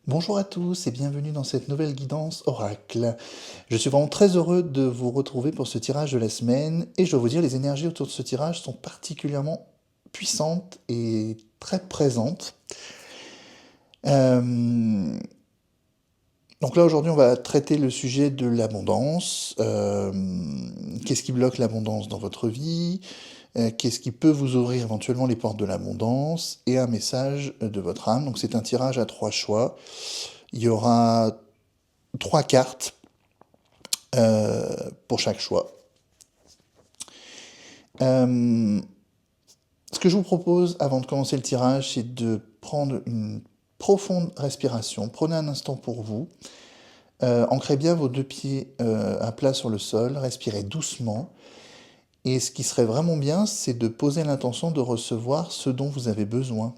Bonjour à tous et bienvenue dans cette nouvelle guidance Oracle. Je suis vraiment très heureux de vous retrouver pour ce tirage de la semaine et je dois vous dire les énergies autour de ce tirage sont particulièrement puissantes et très présentes. Euh, donc là aujourd'hui on va traiter le sujet de l'abondance. Qu'est-ce qui bloque l'abondance dans votre vie? Qu'est-ce qui peut vous ouvrir éventuellement les portes de l'abondance? Et un message de votre âme. Donc c'est un tirage à 3 choix. Il y aura 3 cartes pour chaque choix. Euh, Ce que je vous propose avant de commencer le tirage, c'est de prendre une profonde respiration. Prenez un instant pour vous. Ancrez bien vos 2 pieds à plat sur le sol. Respirez doucement. Et ce qui serait vraiment bien, c'est de poser l'intention de recevoir ce dont vous avez besoin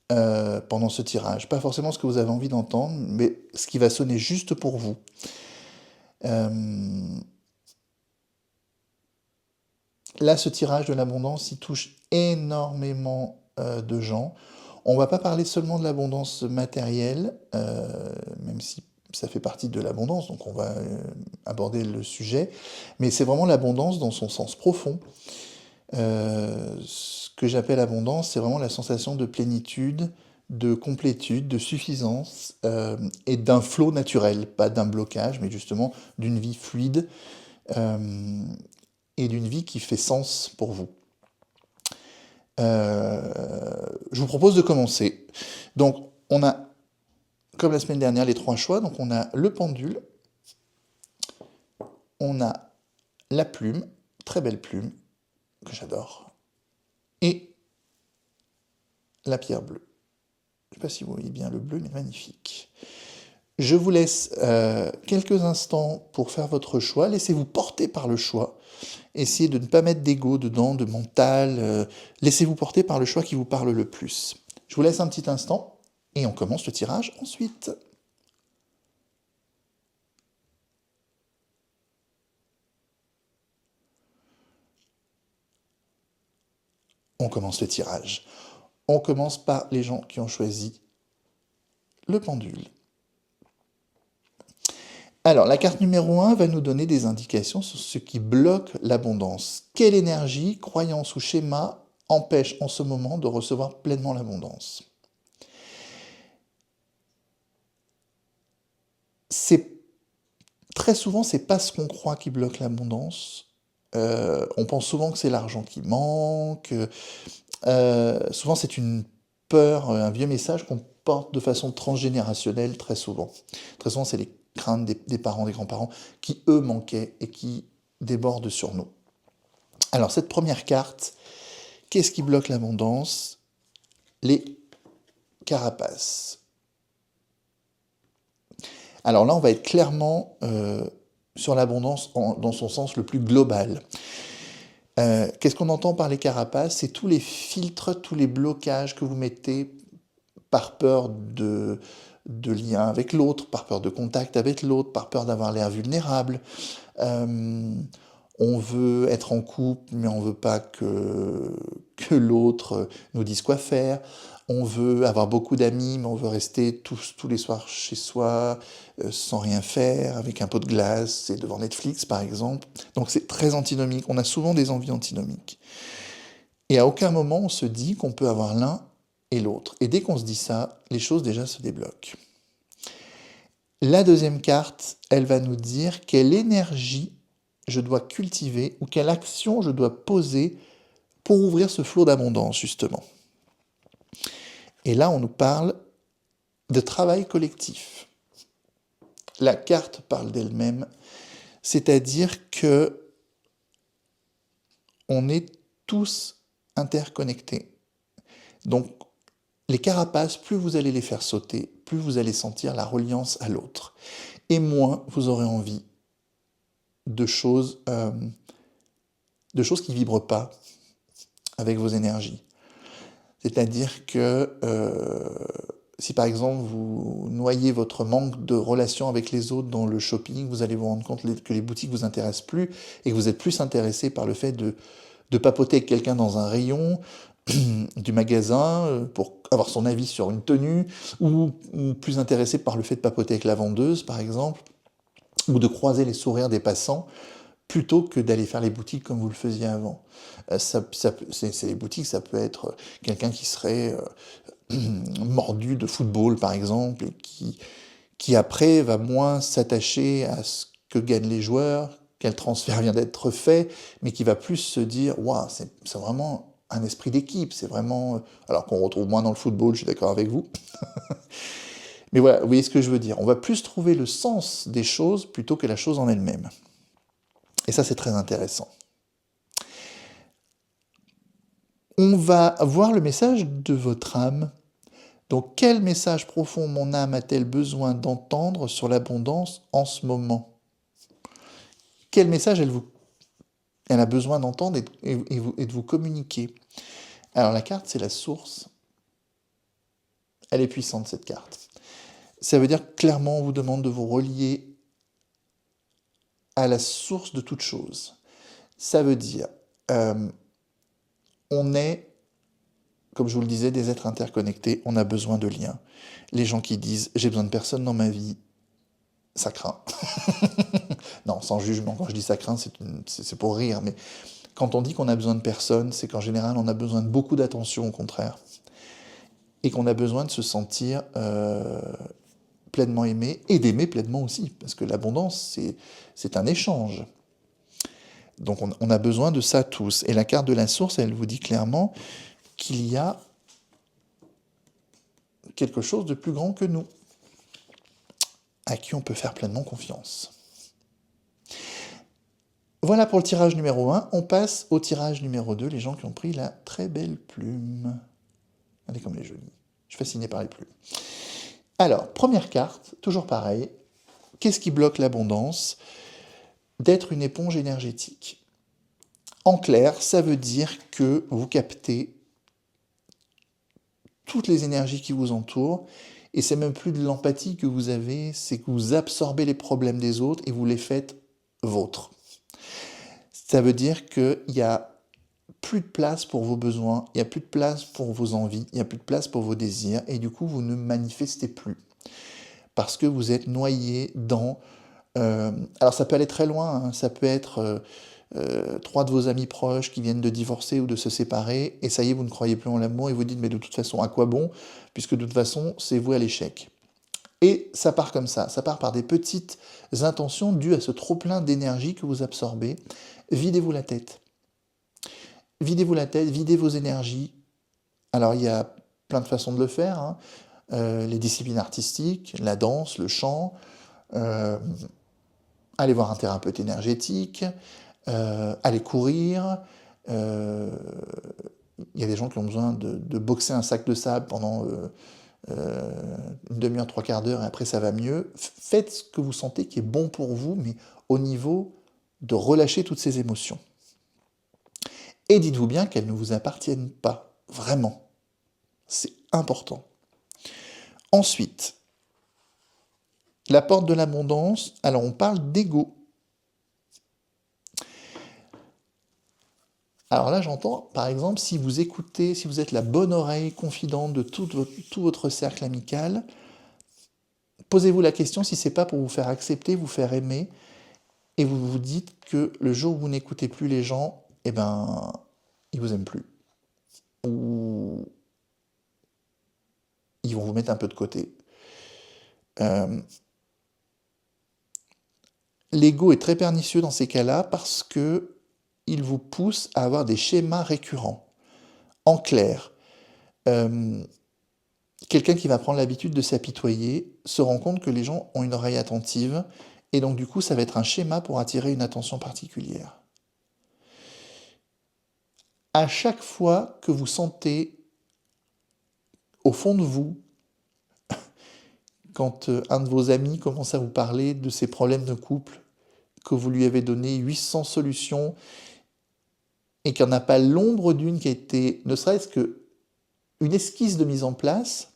pendant ce tirage. Pas forcément ce que vous avez envie d'entendre, mais ce qui va sonner juste pour vous. Euh, Là, ce tirage de l'abondance, il touche énormément de gens. On ne va pas parler seulement de l'abondance matérielle, même si ça fait partie de l'abondance, donc on va aborder le sujet, mais c'est vraiment l'abondance dans son sens profond. Ce que j'appelle abondance, c'est vraiment la sensation de plénitude, de complétude, de suffisance et d'un flot naturel, pas d'un blocage, mais justement d'une vie fluide. Euh, et d'une vie qui fait sens pour vous. Je vous propose de commencer. Donc, on a, comme la semaine dernière, les 3 choix. Donc, on a le pendule, on a la plume, très belle plume, que j'adore, et la pierre bleue. Je ne sais pas si vous voyez bien le bleu, mais magnifique. Je vous laisse quelques instants pour faire votre choix. Laissez-vous porter par le choix. Essayez de ne pas mettre d'ego dedans, de mental. Laissez-vous porter par le choix qui vous parle le plus. Je vous laisse un petit instant et on commence le tirage ensuite. On commence le tirage. On commence par les gens qui ont choisi le pendule. Alors, la carte numéro 1 va nous donner des indications sur ce qui bloque l'abondance. Quelle énergie, croyance ou schéma empêche en ce moment de recevoir pleinement l'abondance? C'est Très souvent, c'est pas ce qu'on croit qui bloque l'abondance. On pense souvent que c'est l'argent qui manque. Souvent, c'est une peur, un vieux message qu'on porte de façon transgénérationnelle très souvent. Très souvent, c'est les craintes des parents, des grands-parents qui, eux, manquaient et qui débordent sur nous. Alors, cette première carte, qu'est-ce qui bloque l'abondance? Les carapaces. Alors là, on va être clairement sur l'abondance dans son sens le plus global. Qu'est-ce qu'on entend par les carapaces? C'est tous les filtres, tous les blocages que vous mettez par peur de lien avec l'autre, par peur de contact avec l'autre, par peur d'avoir l'air vulnérable. Euh, on veut être en couple, mais on veut pas que l'autre nous dise quoi faire. On veut avoir beaucoup d'amis, mais on veut rester tous les soirs chez soi, sans rien faire, avec un pot de glace et devant Netflix, par exemple. Donc c'est très antinomique. On a souvent des envies antinomiques. Et à aucun moment on se dit qu'on peut avoir l'un et l'autre. Et dès qu'on se dit ça, les choses déjà se débloquent. La deuxième carte, elle va nous dire quelle énergie je dois cultiver ou quelle action je dois poser pour ouvrir ce flot d'abondance, justement. Et là, on nous parle de travail collectif. La carte parle d'elle-même, c'est-à-dire que on est tous interconnectés. Donc, les carapaces, plus vous allez les faire sauter, plus vous allez sentir la reliance à l'autre. Et moins vous aurez envie de choses, qui ne vibrent pas avec vos énergies. C'est-à-dire que si par exemple vous noyez votre manque de relation avec les autres dans le shopping, vous allez vous rendre compte que les boutiques vous intéressent plus et que vous êtes plus intéressé par le fait de papoter avec quelqu'un dans un rayon, du magasin pour avoir son avis sur une tenue, ou plus intéressé par le fait de papoter avec la vendeuse, par exemple, ou de croiser les sourires des passants, plutôt que d'aller faire les boutiques comme vous le faisiez avant. C'est les boutiques, ça peut être quelqu'un qui serait mordu de football, par exemple, et qui après va moins s'attacher à ce que gagnent les joueurs, quel transfert vient d'être fait, mais qui va plus se dire, waouh, c'est vraiment un esprit d'équipe, c'est vraiment... Alors qu'on retrouve moins dans le football, je suis d'accord avec vous. Mais voilà, vous voyez ce que je veux dire. On va plus trouver le sens des choses plutôt que la chose en elle-même. Et ça, c'est très intéressant. On va voir le message de votre âme. Donc, quel message profond mon âme a-t-elle besoin d'entendre sur l'abondance en ce moment? Quel message elle a besoin d'entendre et de vous communiquer? Alors, la carte, c'est la source. Elle est puissante, cette carte. Ça veut dire que clairement, on vous demande de vous relier à la source de toute chose. Ça veut dire, on est, comme je vous le disais, des êtres interconnectés, on a besoin de liens. Les gens qui disent « j'ai besoin de personne dans ma vie », ça craint. Non, sans jugement, quand je dis ça craint, c'est pour rire, mais quand on dit qu'on a besoin de personne, c'est qu'en général, on a besoin de beaucoup d'attention, au contraire. Et qu'on a besoin de se sentir pleinement aimé, et d'aimer pleinement aussi, parce que l'abondance, c'est un échange. Donc on a besoin de ça tous. Et la carte de la source, elle vous dit clairement qu'il y a quelque chose de plus grand que nous, à qui on peut faire pleinement confiance. Voilà pour le tirage numéro 1. On passe au tirage numéro 2, les gens qui ont pris la très belle plume. Regardez comme elle est jolie. Je suis fasciné par les plumes. Alors, première carte, toujours pareil. Qu'est-ce qui bloque l'abondance? D'être une éponge énergétique. En clair, ça veut dire que vous captez toutes les énergies qui vous entourent, et c'est même plus de l'empathie que vous avez, c'est que vous absorbez les problèmes des autres et vous les faites vôtres. Ça veut dire qu'il n'y a plus de place pour vos besoins, il n'y a plus de place pour vos envies, il n'y a plus de place pour vos désirs, et du coup, vous ne manifestez plus. Parce que vous êtes noyé dans... alors ça peut aller très loin, hein, ça peut être 3 de vos amis proches qui viennent de divorcer ou de se séparer, et ça y est, vous ne croyez plus en l'amour, et vous dites, mais de toute façon, à quoi bon? Puisque de toute façon, c'est voué à l'échec. Et ça part comme ça part par des petites intentions dues à ce trop-plein d'énergie que vous absorbez. Videz-vous la tête. Videz-vous la tête, videz vos énergies. Alors, il y a plein de façons de le faire, hein. Les disciplines artistiques, la danse, le chant, allez voir un thérapeute énergétique, allez courir. Il y a des gens qui ont besoin de boxer un sac de sable pendant une demi-heure, 3/4 d'heure, et après ça va mieux. Faites ce que vous sentez qui est bon pour vous, mais au niveau de relâcher toutes ces émotions. Et dites-vous bien qu'elles ne vous appartiennent pas, vraiment. C'est important. Ensuite, la porte de l'abondance, alors on parle d'ego. Alors là, j'entends, par exemple, si vous écoutez, si vous êtes la bonne oreille confidente de tout votre cercle amical, posez-vous la question si c'est pas pour vous faire accepter, vous faire aimer, et vous vous dites que le jour où vous n'écoutez plus les gens, eh ben, ils vous aiment plus. Ou ils vont vous mettre un peu de côté. L'ego est très pernicieux dans ces cas-là parce que il vous pousse à avoir des schémas récurrents. En clair, quelqu'un qui va prendre l'habitude de s'apitoyer se rend compte que les gens ont une oreille attentive, et donc du coup ça va être un schéma pour attirer une attention particulière. À chaque fois que vous sentez au fond de vous, quand un de vos amis commence à vous parler de ses problèmes de couple, que vous lui avez donné 800 solutions, et qu'il n'y en a pas l'ombre d'une qui a été, ne serait-ce qu'une esquisse de mise en place,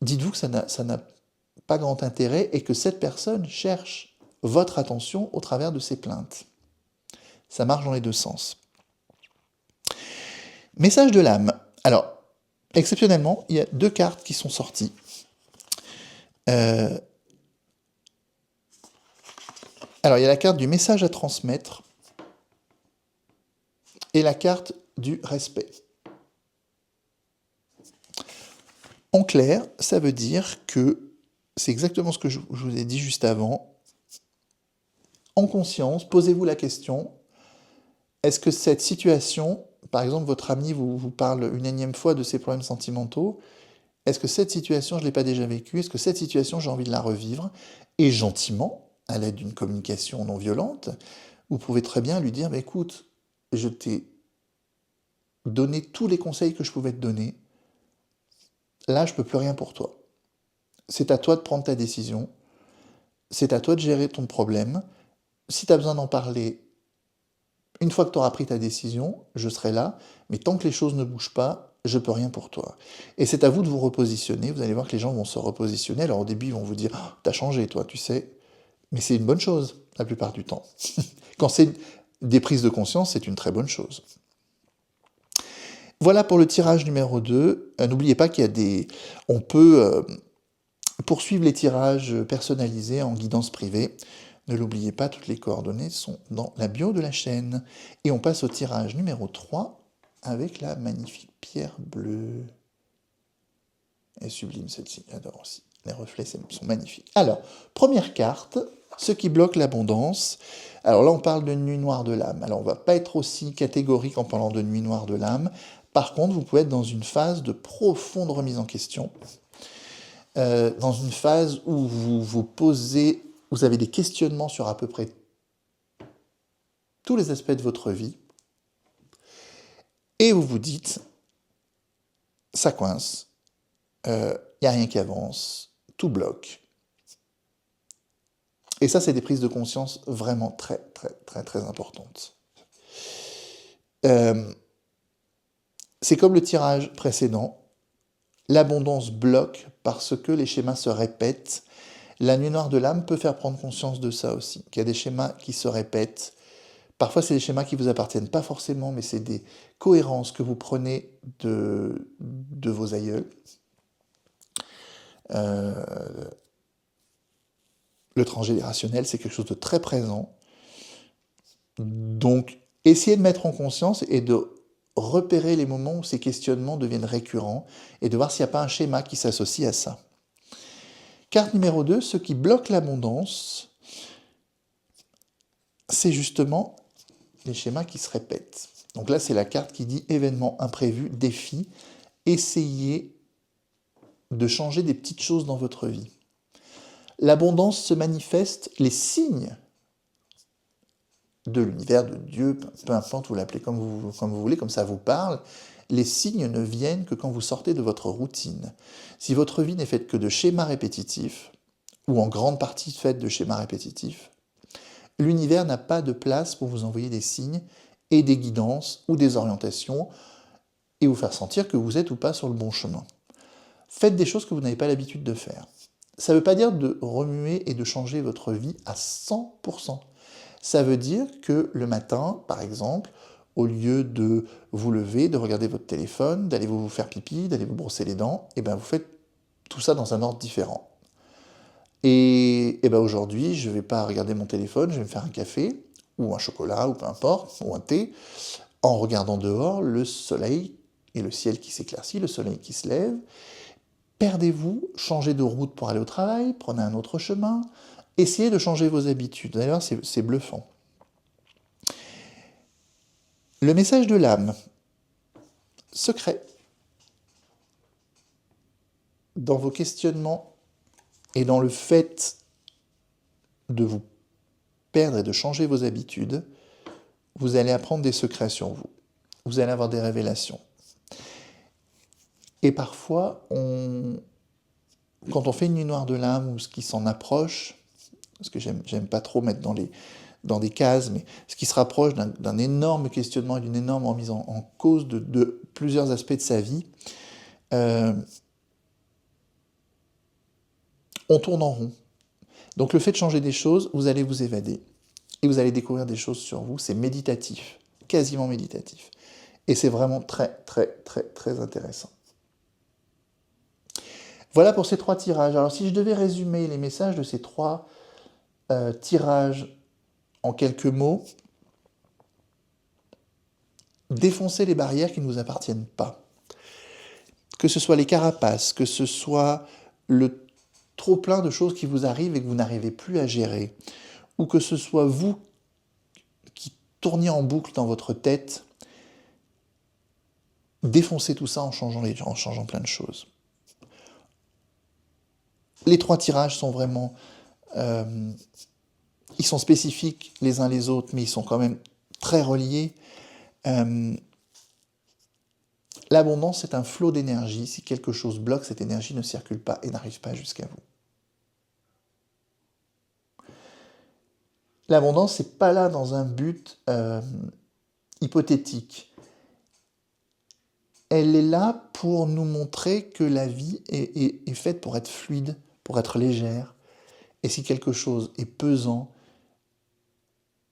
dites-vous que ça n'a pas grand intérêt, et que cette personne cherche votre attention au travers de ses plaintes. Ça marche dans les deux sens. Message de l'âme. Alors, exceptionnellement, il y a 2 cartes qui sont sorties. Euh, alors, il y a la carte du message à transmettre et la carte du respect. En clair, ça veut dire que c'est exactement ce que je vous ai dit juste avant. En conscience, posez-vous la question, est-ce que cette situation, par exemple votre ami vous parle une énième fois de ses problèmes sentimentaux, est-ce que cette situation, je ne l'ai pas déjà vécue? Est-ce que cette situation, j'ai envie de la revivre? Et gentiment, à l'aide d'une communication non violente, vous pouvez très bien lui dire, écoute, je t'ai donné tous les conseils que je pouvais te donner, là, je ne peux plus rien pour toi. C'est à toi de prendre ta décision, c'est à toi de gérer ton problème. Si tu as besoin d'en parler, une fois que tu auras pris ta décision, je serai là, mais tant que les choses ne bougent pas, je ne peux rien pour toi. Et c'est à vous de vous repositionner, vous allez voir que les gens vont se repositionner, alors au début ils vont vous dire oh, « t'as changé toi, tu sais », mais c'est une bonne chose, la plupart du temps. Quand c'est des prises de conscience, c'est une très bonne chose. Voilà pour le tirage numéro 2. N'oubliez pas qu'il y a des... On peut poursuivre les tirages personnalisés en guidance privée. Ne l'oubliez pas, toutes les coordonnées sont dans la bio de la chaîne. Et on passe au tirage numéro 3 avec la magnifique pierre bleue. Elle est sublime celle-ci, j'adore aussi. Les reflets sont magnifiques. Alors, première carte, ce qui bloque l'abondance. Alors là, on parle de nuit noire de l'âme. Alors, on ne va pas être aussi catégorique en parlant de nuit noire de l'âme. Par contre, vous pouvez être dans une phase de profonde remise en question. Dans une phase où vous vous posez, vous avez des questionnements sur à peu près tous les aspects de votre vie, et vous vous dites, ça coince, il n'y a rien qui avance, tout bloque. Et ça, c'est des prises de conscience vraiment très, très, très, très importantes. C'est comme le tirage précédent, l'abondance bloque parce que les schémas se répètent. La nuit noire de l'âme peut faire prendre conscience de ça aussi, qu'il y a des schémas qui se répètent. Parfois, c'est des schémas qui ne vous appartiennent pas forcément, mais c'est des cohérences que vous prenez de vos aïeuls. Le transgénérationnel, c'est quelque chose de très présent. Donc, essayez de mettre en conscience et de repérer les moments où ces questionnements deviennent récurrents et de voir s'il n'y a pas un schéma qui s'associe à ça. Carte numéro 2, ce qui bloque l'abondance, c'est justement les schémas qui se répètent. Donc là, c'est la carte qui dit événement imprévu, défi. Essayez de changer des petites choses dans votre vie. L'abondance se manifeste, les signes de l'univers, de Dieu, peu importe, vous l'appelez comme vous voulez, comme ça vous parle, les signes ne viennent que quand vous sortez de votre routine. Si votre vie n'est faite que de schémas répétitifs, ou en grande partie faite de schémas répétitifs, l'univers n'a pas de place pour vous envoyer des signes et des guidances ou des orientations et vous faire sentir que vous êtes ou pas sur le bon chemin. Faites des choses que vous n'avez pas l'habitude de faire. Ça ne veut pas dire de remuer et de changer votre vie à 100%. Ça veut dire que le matin, par exemple, au lieu de vous lever, de regarder votre téléphone, d'aller vous faire pipi, d'aller vous brosser les dents, et ben vous faites tout ça dans un ordre différent. Et ben aujourd'hui, je ne vais pas regarder mon téléphone, je vais me faire un café, ou un chocolat, ou peu importe, ou un thé, en regardant dehors le soleil et le ciel qui s'éclaircit, le soleil qui se lève. Perdez-vous, changez de route pour aller au travail, prenez un autre chemin, essayez de changer vos habitudes. Vous allez voir, c'est bluffant. Le message de l'âme, secret. Dans vos questionnements et dans le fait de vous perdre et de changer vos habitudes, vous allez apprendre des secrets sur vous. Vous allez avoir des révélations. Et parfois, quand on fait une nuit noire de l'âme ou ce qui s'en approche, parce que j'aime pas trop mettre dans des cases, mais ce qui se rapproche d'un énorme questionnement et d'une énorme remise en cause de plusieurs aspects de sa vie, on tourne en rond. Donc le fait de changer des choses, vous allez vous évader. Et vous allez découvrir des choses sur vous, c'est méditatif, quasiment méditatif. Et c'est vraiment très, très, très, très intéressant. Voilà pour ces 3 tirages. Alors si je devais résumer les messages de ces 3 tirages en quelques mots, défoncer les barrières qui ne vous appartiennent pas. Que ce soit les carapaces, que ce soit le trop plein de choses qui vous arrivent et que vous n'arrivez plus à gérer, ou que ce soit vous qui tourniez en boucle dans votre tête, défoncez tout ça en changeant plein de choses. Les 3 tirages sont vraiment... ils sont spécifiques les uns les autres, mais ils sont quand même très reliés. L'abondance, c'est un flot d'énergie. Si quelque chose bloque, cette énergie ne circule pas et n'arrive pas jusqu'à vous. L'abondance, c'est pas là dans un but hypothétique. Elle est là pour nous montrer que la vie est faite pour être fluide, pour être légère. Et si quelque chose est pesant,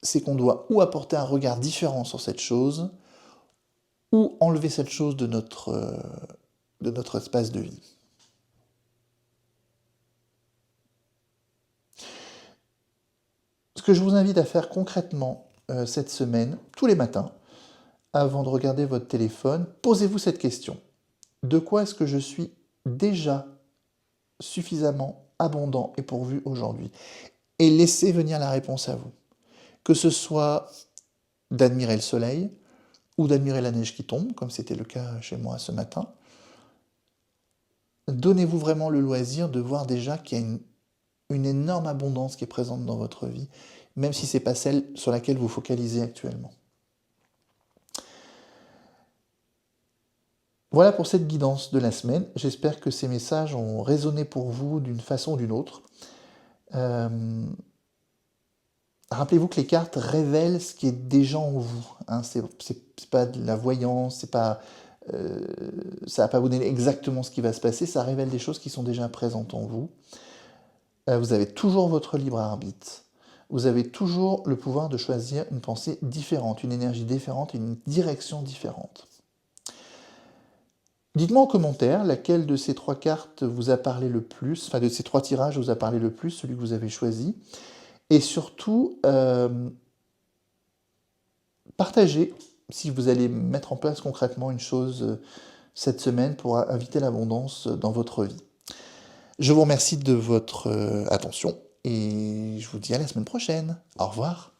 c'est qu'on doit ou apporter un regard différent sur cette chose, ou enlever cette chose de notre espace de vie. Ce que je vous invite à faire concrètement cette semaine, tous les matins, avant de regarder votre téléphone, posez-vous cette question. De quoi est-ce que je suis déjà suffisamment abondant et pourvu aujourd'hui? Et laissez venir la réponse à vous. Que ce soit d'admirer le soleil ou d'admirer la neige qui tombe, comme c'était le cas chez moi ce matin. Donnez-vous vraiment le loisir de voir déjà qu'il y a une énorme abondance qui est présente dans votre vie, même si ce n'est pas celle sur laquelle vous focalisez actuellement. Voilà pour cette guidance de la semaine. J'espère que ces messages ont résonné pour vous d'une façon ou d'une autre. Rappelez-vous que les cartes révèlent ce qui est déjà en vous. Hein. C'est pas de la voyance, ça va pas vous donner exactement ce qui va se passer, ça révèle des choses qui sont déjà présentes en vous. Vous avez toujours votre libre arbitre. Vous avez toujours le pouvoir de choisir une pensée différente, une énergie différente, une direction différente. Dites-moi en commentaire laquelle de ces 3 cartes vous a parlé le plus, enfin de ces 3 tirages vous a parlé le plus, celui que vous avez choisi. Et surtout, partagez si vous allez mettre en place concrètement une chose cette semaine pour inviter l'abondance dans votre vie. Je vous remercie de votre attention et je vous dis à la semaine prochaine. Au revoir.